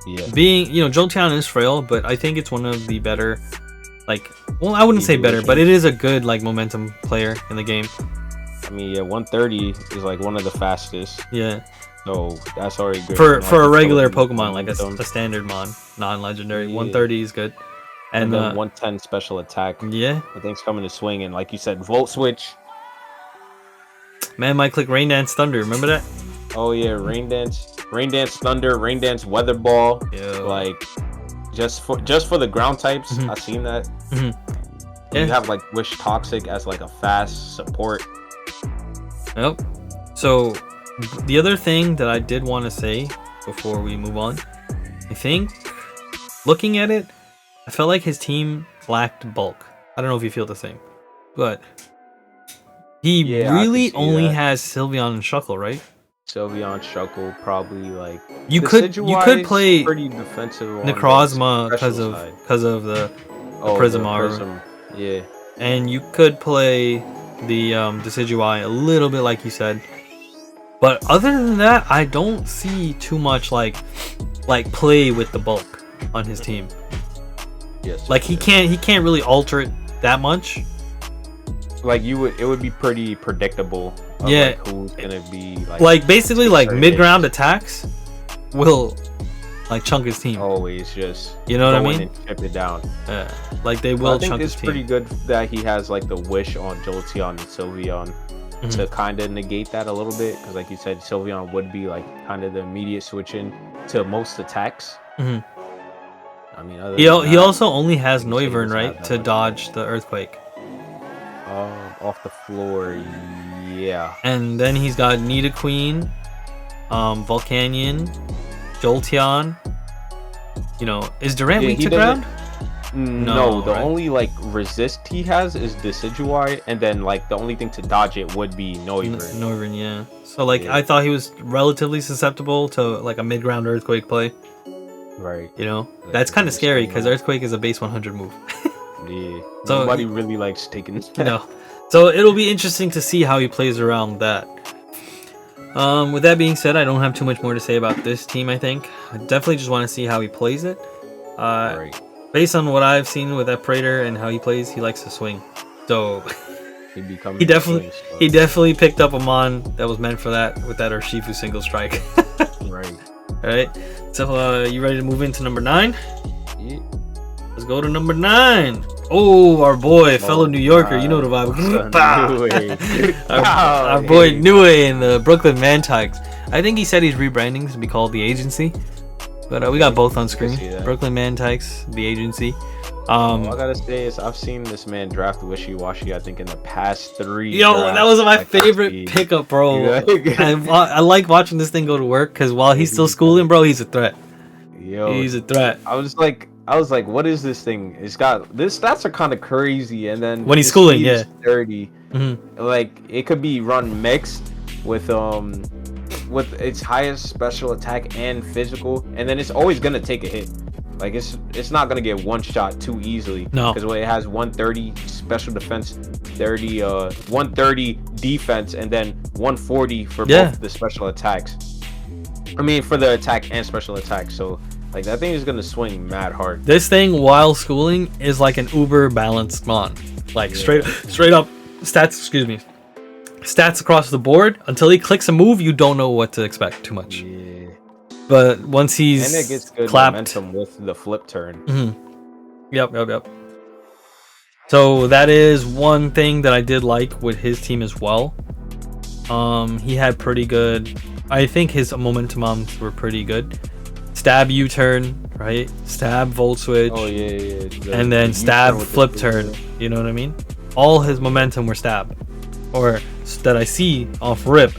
Yeah. Being, you know, Jolteon is frail, but I think it's one of the better, like, well, I wouldn't say better, but it is a good like momentum player in the game. I mean, yeah, 130 is like one of the fastest. Yeah. So that's already good. For a regular Pokemon, like a standard mon, non-legendary, 130 is good. And then 110 special attack. Yeah. I think it's coming to swing, and like you said, Volt Switch. Man might click Rain Dance Thunder. Remember that? Oh yeah, Rain Dance Thunder, Rain Dance Weather Ball. Yo. Like just for the ground types. I've seen that. You have like Wish Toxic as like a fast support. Yep. So the other thing that I did want to say before we move on, I think looking at it, I felt like his team lacked bulk. I don't know if you feel the same, but he really only has Sylveon and Shuckle, right? Sylveon, Shuckle, probably like you could play pretty defensive Necrozma because of the Prism. Yeah, and you could play the Decidueye a little bit, like you said. But other than that, I don't see too much like play with the bulk on his team. Yes. Like he can't really alter it that much. Like it would be pretty predictable. Yeah. Like who's gonna be like basically like mid-ground attacks will like chunk his team. Always just, you know what I mean? And chip it down. Yeah. Like they will chunk his team. I think it's pretty good that he has like the Wish on Jolteon and Sylveon to kind of negate that a little bit, because like you said, Sylveon would be like kind of the immediate switch in to most attacks. I mean, he also only has Noivern, right, to dodge the Earthquake. Off the floor, yeah. And then he's got Nidoqueen, Volcanion, Jolteon. You know, is Durant weak to ground? No, the only like resist he has is Decidueye, and then like the only thing to dodge it would be Noivern. Noivern, yeah. So like I thought he was relatively susceptible to like a mid-ground Earthquake play. Right. You know, that's kind of scary because Earthquake is a base 100 move. Yeah. So nobody really likes taking this. No. So it'll be interesting to see how he plays around that. With that being said, I don't have too much more to say about this team. I think I definitely just want to see how he plays it. Right. Based on what I've seen with that Praetor and how he plays, he likes to swing. So he definitely picked up a mon that was meant for that with that Urshifu single strike. Right. All right. So you ready to move into number 9? Yeah. Let's go to number 9. Oh, our boy, fellow New Yorker, you know the vibe. Our boy Nue in the Brooklyn Mantikes. I think he said he's rebranding to be called The Agency. But we got both on screen. Brooklyn Mantikes, The Agency. All I gotta say is I've seen this man draft Wishy-Washy, I think, in the past 3 Yo, that was my favorite pickup, bro. I like watching this thing go to work because while he's still schooling, bro, he's a threat. Yo, he's a threat. I was like, what is this thing? It's got this. Stats are kind of crazy, and then when he's schooling, 30. Like it could be run mixed with its highest special attack and physical, and then it's always gonna take a hit. Like it's not gonna get one shot too easily. No, because it has 130 special defense, 130 defense, and then 140 for both the special attacks. I mean, for the attack and special attack. So like that thing is gonna swing mad hard. This thing while schooling is like an uber balanced mon. Like straight up stats. Excuse me. Stats across the board. Until he clicks a move, you don't know what to expect too much. Yeah. But once he's and it gets good clapped, momentum with the flip turn. Yep. So that is one thing that I did like with his team as well. He had pretty good. I think his momentum moms were pretty good. Stab U-turn, right? Stab Volt Switch. Oh yeah. And then stab flip turn. You know what I mean? All his momentum were stab, or that I see off rip.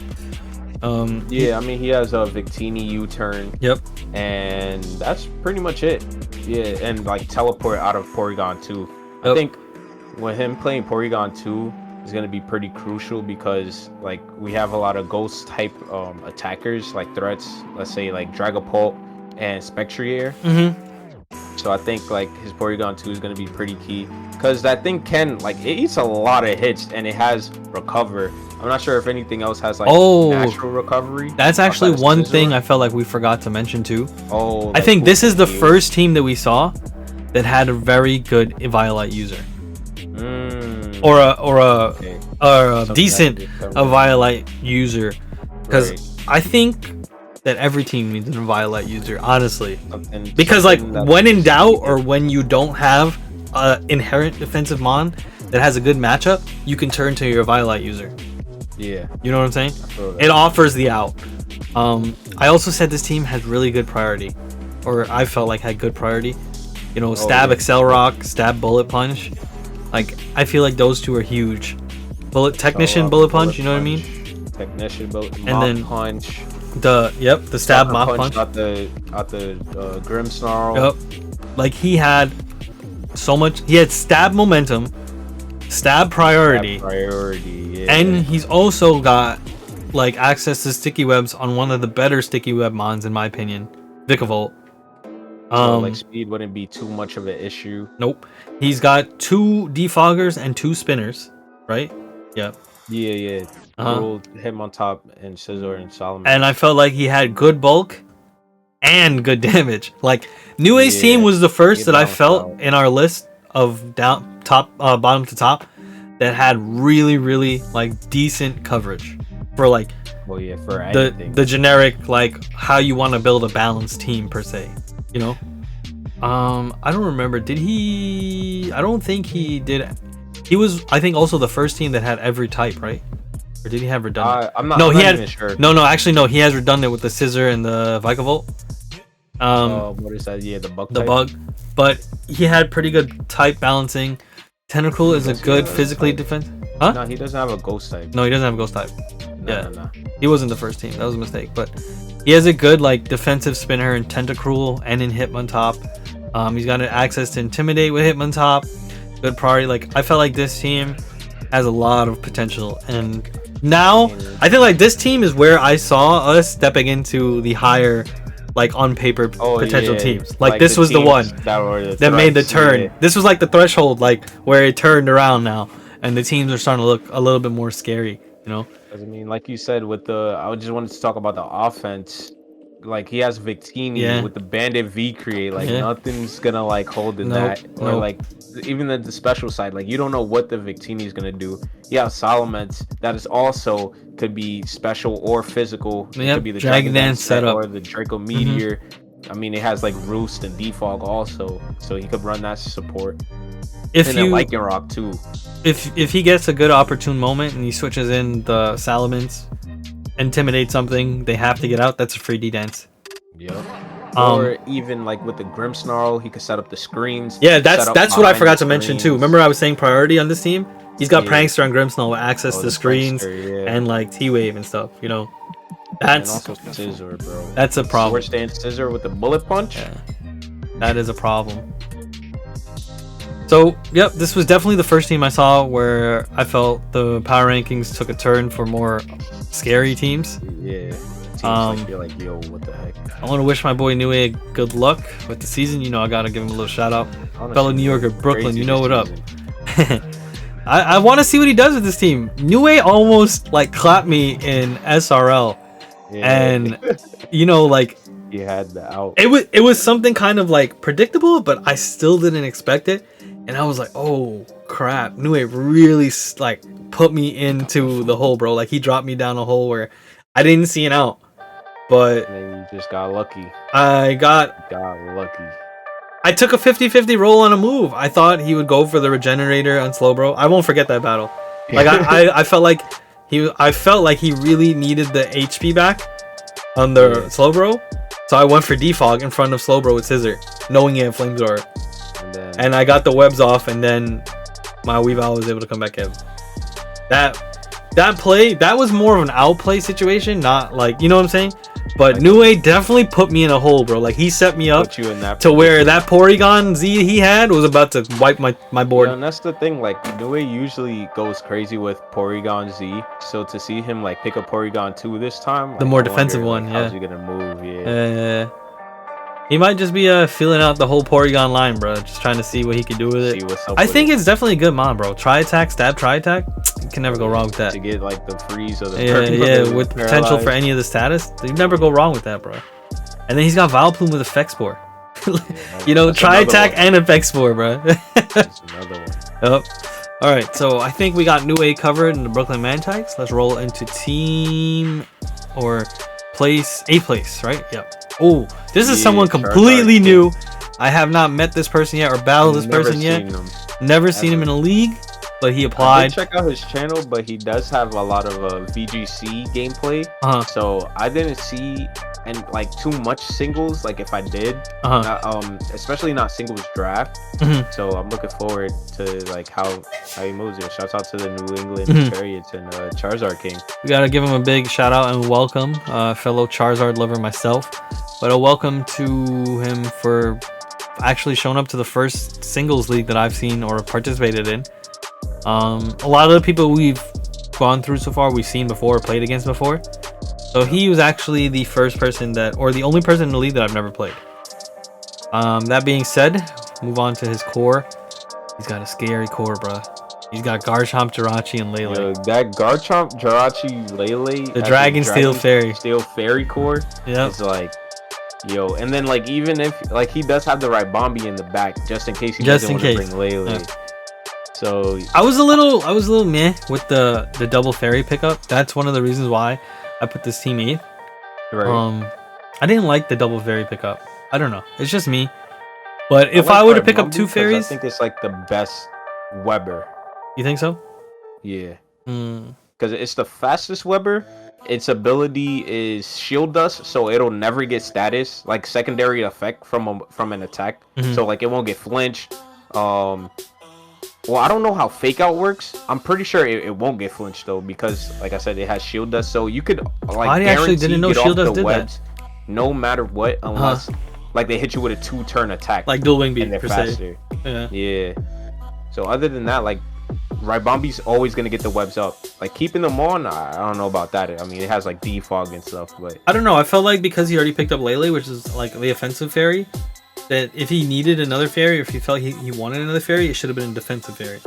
Yeah, I mean he has a Victini U-turn. Yep. And that's pretty much it. Yeah, and like teleport out of Porygon 2. Yep. I think with him playing Porygon 2 is going to be pretty crucial because like we have a lot of ghost type attackers like threats, let's say like Dragapult and Spectrier. So I think like his Porygon 2 is going to be pretty key because that thing can like it eats a lot of hits and it has recover. I'm not sure if anything else has like natural recovery. That's actually one thing I felt like we forgot to mention too. Oh, I think this is the first team that we saw that had a very good Eviolite user, or a decent Eviolite user, because I think that every team needs an Eviolite user, honestly. Because like when in doubt or when you don't have an inherent defensive mon that has a good matchup, you can turn to your Eviolite user. Yeah, you know what I'm saying? It offers the out. I also said this team has really good priority, or I felt like had good priority. You know, stab Excel Rock, stab Bullet Punch. Like I feel like those two are huge. Technician Bullet Punch. You know what I mean? Technician Bullet and then Punch. The stab Mach Punch. Out the Grimmsnarl. Yep. Like he had so much. He had stab momentum, stab priority. And he's also got like access to sticky webs on one of the better sticky web mons in my opinion, Vikavolt. So like speed wouldn't be too much of an issue. Nope. He's got 2 defoggers and 2 spinners, right? Yep. Yeah. Rolled him on top and Scizor and Solomon. And I felt like he had good bulk and good damage. Like New Ace team was the first that I felt in our list of bottom to top that had really like decent coverage for like for anything. the generic like how you want to build a balanced team per se, you know. I don't remember, did he? I don't think he did. He was, I think, also the first team that had every type, right? Or did he have redundant? I'm not even sure. No, actually no, he has redundant with the Scissor and the Vikavolt. What is that? Yeah, the bug. But he had pretty good type balancing. Tentacle is a good physically defense. Huh? No, he doesn't have a ghost type. No, he doesn't have a ghost type. No. He wasn't the first team. That was a mistake. But he has a good like defensive spinner in Tentacruel and in Hitmontop. He's got access to Intimidate with Hitmontop. Good priority. Like I felt like this team has a lot of potential, and now I feel like this team is where I saw us stepping into the higher, like on paper potential teams. Like this was the one that made the turn. Yeah. This was like the threshold, like where it turned around now, and the teams are starting to look a little bit more scary. You know. I mean, like you said, with I just wanted to talk about the offense. Like he has Victini with the Bandit V create. Like nothing's gonna like hold in that, or like even the special side. Like you don't know what the Victini is gonna do. Yeah, Salamence that is also could be special or physical. It could be the Dragon Dance setup or the Draco Meteor. I mean, it has like Roost and Defog also, so he could run that support. And then Lycanroc too. If he gets a good opportune moment and he switches in the Salamence, intimidate something, they have to get out. That's a free D dance. Yep. Or even like with the Grimmsnarl, he could set up the screens. Yeah, that's what I forgot to mention too. Remember I was saying priority on this team? He's got Prankster and Grimmsnarl with access to screens and like T-Wave and stuff, you know. That's and also Scizor, bro. That's a problem. Sword Stance Scizor with the Bullet Punch. Yeah. That is a problem. So, yep, this was definitely the first team I saw where I felt the power rankings took a turn for more scary teams. Yeah. Teams you're like, yo, what the heck? I want to wish my boy Niue good luck with the season. You know, I gotta give him a little shout out. Honestly, Fellow New Yorker, Brooklyn, you know what up. I want to see what he does with this team. Niue almost like clapped me in SRL, and you know, like he had the out. It was something kind of like predictable, but I still didn't expect it, and I was like, oh crap, Niue really like put me into the hole, bro. Like he dropped me down a hole where I didn't see an out, but and then you just got lucky. I got lucky. I took a 50-50 roll on a move. I thought he would go for the regenerator on Slowbro. I won't forget that battle. Like I felt like he really needed the HP back on the Slowbro. So I went for defog in front of Slowbro with Scissor, knowing he had Flamethrower. And I got the webs off, and then my Weavile was able to come back in. That play, that was more of an outplay situation, not like, you know what I'm saying? But Niue definitely put me in a hole, bro. Like he set me up to where that Porygon Z he had was about to wipe my board. Yeah, and that's the thing, like Niue usually goes crazy with Porygon Z. So to see him like pick a Porygon 2 this time, like, the more defensive one, how's he gonna move? He might just be feeling out the whole Porygon line, bro. Just trying to see what he can do with it. I think it's definitely a good mod, bro. Try attack, stab, try attack. You can never go wrong with that. To get like the freeze or the with potential for any of the status, you never go wrong with that, bro. And then he's got Vileplume with Effect Spore. You know, try attack and Effect Spore, bro. That's another one. Yep. All right, so I think we got Niue covered in the Brooklyn Mantikes. Let's roll into team or place, a place, right? Yep. Oh, this is someone completely new. I have not met this person yet or battled this person yet. Never seen him in a league, but he applied. I did check out his channel, but he does have a lot of VGC gameplay. So I didn't see like too much singles. Like if I did, especially not singles draft. So I'm looking forward to like how he moves it. Shouts out to the New England Chariots and Charizard King. We gotta give him a big shout out and welcome, fellow Charizard lover myself. But a welcome to him for actually showing up to the first singles league that I've seen or participated in. A lot of the people we've gone through so far, we've seen before, played against before. So he was actually the first person that, or the only person in the league that I've never played. That being said, move on to his core. He's got a scary core, bruh. He's got Garchomp, Jirachi, and Lele. Yo, that Garchomp, Jirachi, Lele, the Dragon Steel Fairy. Steel Fairy core. Yeah. It's like, yo, and then like even if like he does have the right Bombi in the back, just in case he doesn't want to bring Lele. Yeah. So I was a little meh with the double fairy pickup. That's one of the reasons why I put this team 8th. Right. I didn't like the double fairy pickup. I don't know. It's just me. But if I were to pick up 2 fairies, I think it's like the best Weber. You think so? Yeah. Because it's the fastest Weber. Its ability is Shield Dust, so it'll never get status, like secondary effect from an attack. So like it won't get flinched. Well, I don't know how Fake Out works. I'm pretty sure it won't get flinched though, because like I said, it has Shield Dust, so you could like I actually didn't know Shield Dust did that. No matter what, unless like they hit you with a 2-turn attack, like dual wing beat, and they're per faster. Se. Yeah. So other than that, like Ribombi's always gonna get the webs up. Like keeping them on, I don't know about that. I mean, it has like defog and stuff, but I don't know. I felt like because he already picked up Lele, which is like the offensive fairy, that if he needed another fairy, or if he felt he wanted another fairy, it should have been a defensive fairy.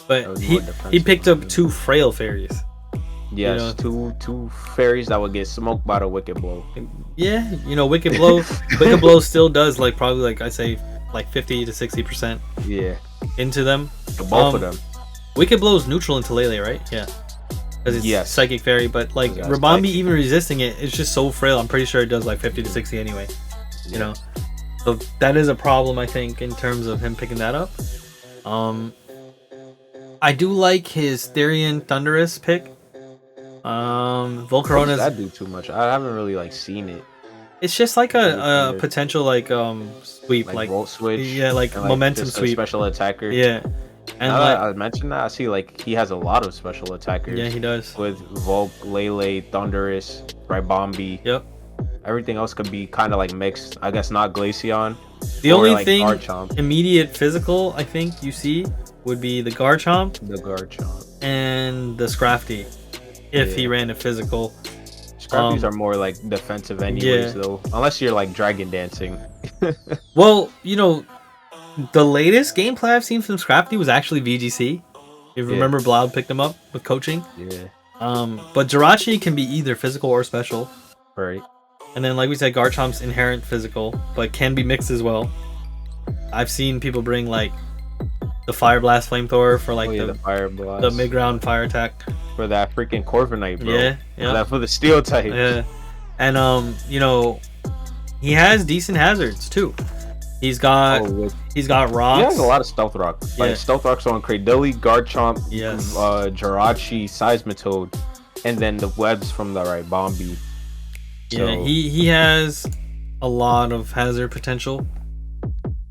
But he picked up 2 frail fairies. Yes, you know? two fairies that would get smoked by the Wicked Blow. Yeah, you know, Wicked Blow. Wicked Blow still does like probably like I say like 50 to 60%. Yeah. Into them. Both of them. Wicked Blow is neutral into Lele, right? Yeah. Because it's Psychic Fairy, but like Ribombi even resisting it, it's just so frail. I'm pretty sure it does like 50 to 60 anyway. Yeah. You know, so that is a problem I think in terms of him picking that up. I do like his Therian Thundurus pick. Volcarona. Does that do too much? I haven't really like seen it. It's just like a potential like sweep, like volt switch. Yeah, like momentum sweep. Special attacker. Yeah. And now like, that I mentioned that, I see like he has a lot of special attackers. Yeah, he does. With Volk, Lele, Thundurus, Ribombi. Yep. Everything else could be kind of like mixed. I guess not Glaceon. The or, only like, thing Garchomp. immediate physical I think you see would be the Garchomp The Garchomp. and the Scrafty, if he ran a physical. Scrafties are more like defensive anyways, though. Unless you're like Dragon Dancing. Well, you know, the latest gameplay I've seen from Scrafty was actually VGC. If you remember, Bloud picked him up with coaching. Yeah. But Jirachi can be either physical or special. Right. And then, like we said, Garchomp's inherent physical, but can be mixed as well. I've seen people bring like the Fire Blast Flamethrower for like the Fire Blast. the mid-ground fire attack. For that freaking Corviknight, bro. Yeah. That for the Steel type. Yeah. And you know, he has decent hazards too. He's got rocks. He has a lot of Stealth Rock. Like Stealth Rocks on Cradily, Garchomp, Jirachi, Seismitoad, and then the webs from the Ribombee. So, yeah, he has a lot of hazard potential.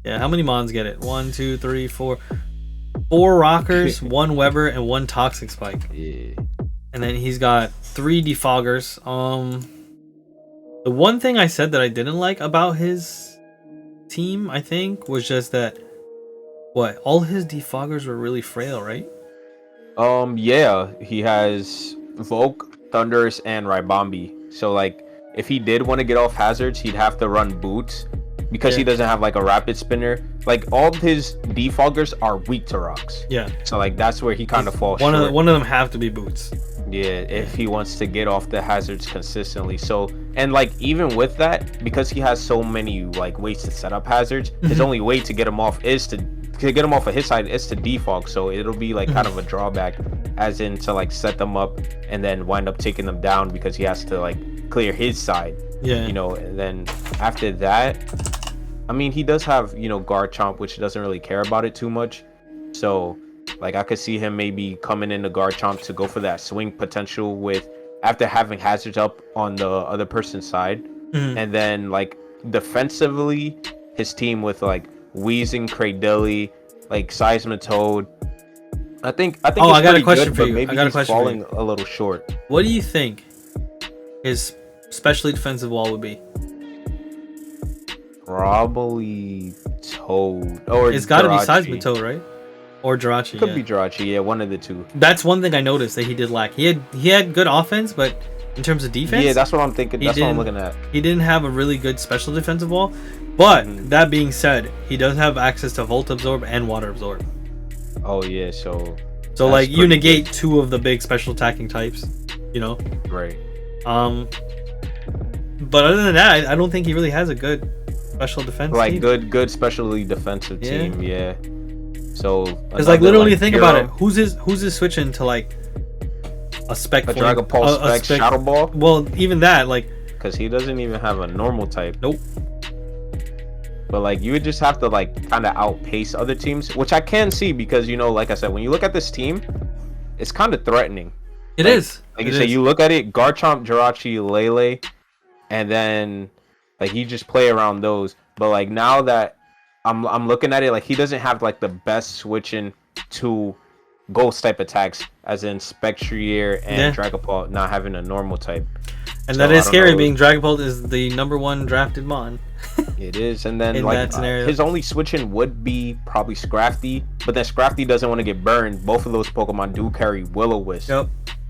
Yeah, how many Mons get it? 1, 2, 3, 4. 4 Rockers, 1 Weber, and 1 Toxic Spike. Yeah. And then he's got 3 Defoggers. The one thing I said that I didn't like about his team, I think, was just that all his Defoggers were really frail, right? Yeah, he has Volk, Thundurus, and Ribombee. So like, if he did want to get off hazards, he'd have to run Boots because he doesn't have like a Rapid Spinner. Like all of his Defoggers are weak to rocks. Yeah. So like that's where he kind of falls one short. One of them have to be Boots. Yeah, if he wants to get off the hazards consistently. So, and like even with that, because he has so many like ways to set up hazards, his only way to get him off is to get him off of his side is to defog. So it'll be like kind of a drawback, as in to like set them up and then wind up taking them down because he has to like clear his side. Yeah. You know, and then after that, I mean, he does have, you know, Garchomp, which doesn't really care about it too much. So like I could see him maybe coming into Garchomp to go for that swing potential with after having hazards up on the other person's side. And then like defensively, his team with like Weezing, Cradily, like Seismitoad. I think I got a question for you. Maybe he's falling a little short. What do you think his specially defensive wall would be? Probably Toad or it's got to be Seismitoad, right? Or Jirachi. Could be Jirachi, yeah, one of the two. That's one thing I noticed that he did lack. He had good offense, but in terms of defense, yeah, that's what I'm thinking. That's what I'm looking at. He didn't have a really good special defensive wall. But that being said, he does have access to Volt Absorb and Water Absorb. Oh yeah, so like you negate good. 2 of the big special attacking types, you know. Right. But other than that, I don't think he really has a good special defense. Like team. good specially defensive team, yeah. So because like literally think about it, who's his switching to like a spec, a Dragon Pulse spec Shadow Ball? Well, even that like because he doesn't even have a normal type. Nope. But like you would just have to like kind of outpace other teams, which I can see because, you know, like I said, when you look at this team, it's kind of threatening. It is. Like you say, you look at it, Garchomp, Jirachi, Lele, and then like you just play around those. But like now that I'm looking at it, like he doesn't have like the best switching to ghost type attacks, as in Spectrier and Dragapult not having a normal type. And so, that is scary, being Dragapult is the #1 drafted Mon. It is, and then like his only switching would be probably Scrafty, but then Scrafty doesn't want to get burned. Both of those Pokemon do carry Will-O-Wisp,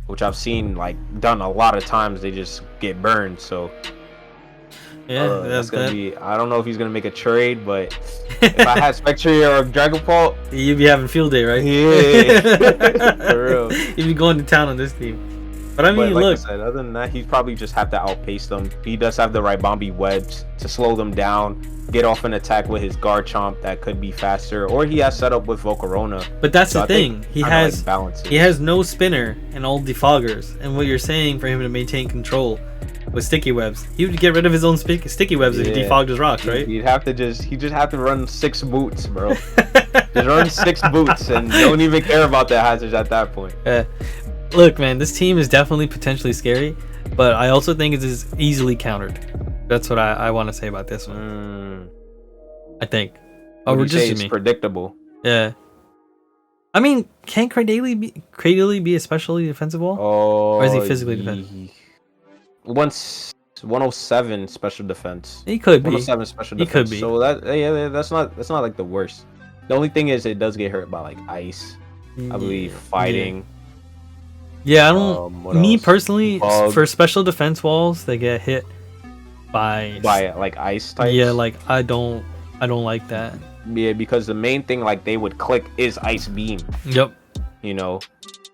which I've seen like done a lot of times. They just get burned, so yeah, that's gonna be. I don't know if he's gonna make a trade, but if I had Spectrier or Dragapult, you'd be having field day, right? Yeah, for real. You'd be going to town on this team. But I mean, like look. I said, other than that, he'd probably just have to outpace them. He does have the Ribombee webs to slow them down, get off an attack with his Garchomp that could be faster, or he has set up with Volcarona. But that's the thing. He has no spinner and all defoggers. And what you're saying for him to maintain control with sticky webs, he would get rid of his own sticky webs if he defogged his rocks, right? He'd have to have to run 6 boots, bro. Just run 6 boots and don't even care about the hazards at that point. Look, man, this team is definitely potentially scary, but I also think it is easily countered. That's what I want to say about this one. I think. We're just predictable. Yeah. I mean, can Cradily be a specially defensive wall? Oh, or is he physically defensive? Once It's 107 special defense. He could be. 107 special He defense. could be. So that's not like the worst. The only thing is it does get hurt by like ice. I believe fighting. Yeah, I don't. Me else? personally, Bug. for special defense walls, they get hit by like ice types. Yeah, like I don't like that. Yeah, because the main thing like they would click is ice beam. Yep. You know,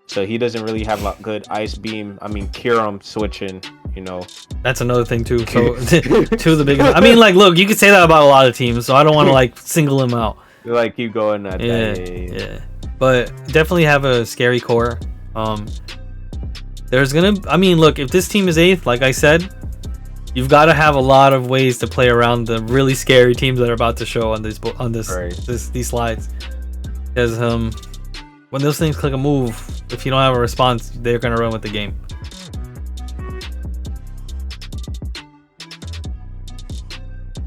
so he doesn't really have a good ice beam. I mean, Kyurem switching. You know, that's another thing too. So two of the biggest. I mean, like, look, you could say that about a lot of teams, so I don't want to like single him out. Like keep going at yeah. But definitely have a scary core. There's gonna. I mean, look, if this team is 8th, like I said, you've got to have a lot of ways to play around the really scary teams that are about to show on these slides. Because when those things click a move, if you don't have a response, they're gonna run with the game.